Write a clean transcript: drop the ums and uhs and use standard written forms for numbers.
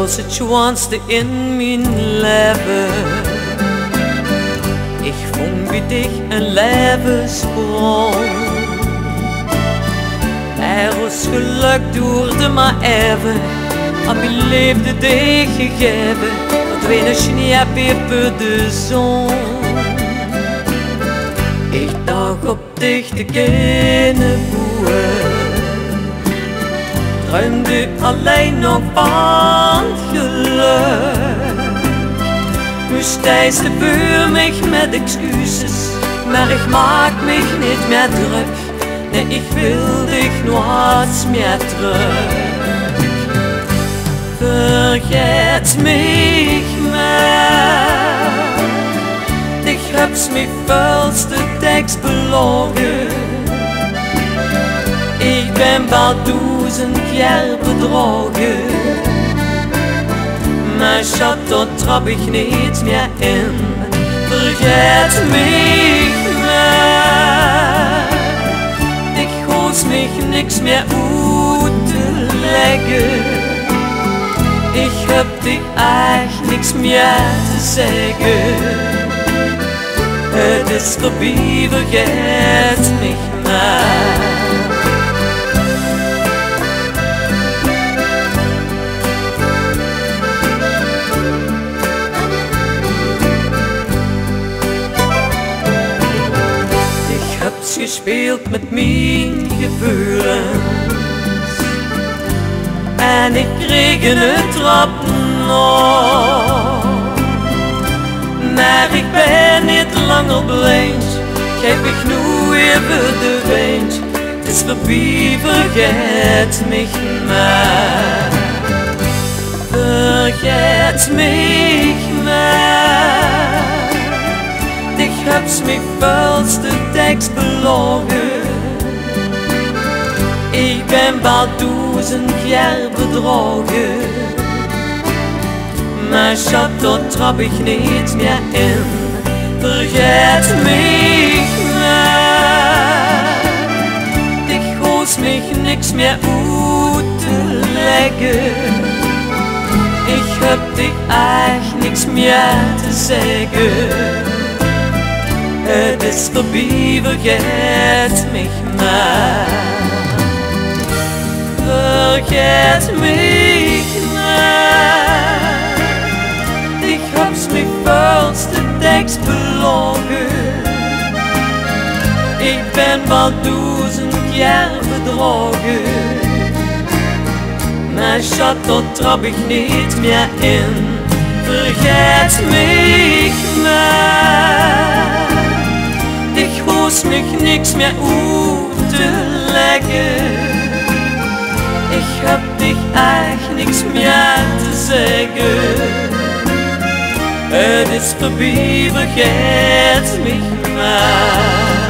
was het schoonste in mijn leven. Ik vond bij dich een levensbron. Er was geluk duurde maar even, aan mijn leefde dich gegeven, dat weinig sneeuw peper de zon. Ik dacht op dich te kunnen boeren, droomde alleen nog van geluk. Nu stijst de buur mij met excuses, maar ik maak me niet meer druk. Nee, ik wil dich nooit meer terug. Vergeet mich maar, dich hab's mich volste tekst belogen. Ik ben wel 1000 keer bedrogen, maar schat, dat trap ik niet meer in. Vergeet mich maar, ik hoef mich niks meer uit te leggen. Ik heb dich echt niks meer te zeggen. Het is voorbij, vergeet mich maar. Gespeeld met mijn gevoelens en ik kreeg een trap nog. Maar ik ben niet langer blind, geef ik nu even de wind. Het is voorbij, vergeet mich maar. Vergeet mich maar, ich hab's mich volste tekst belogen. Ik ben wel 1000 keer bedrogen, maar schat, dat trap ik niet meer in. Vergeet mich maar, ik hoef mich niks meer uit te leggen. Ik heb dich echt niks meer te zeggen. Het is voorbij, vergeet mich maar. Vergeet mich maar, ich hab's mich volste tekst belogen. Ik ben wel 1000 keer bedrogen, maar schat, dat trap ik niet meer in. Vergeet mich maar, ich hoef mich niks meer uit te leggen. Ik heb dich echt niks meer te zeggen. Het is voorbij, vergeet mich maar.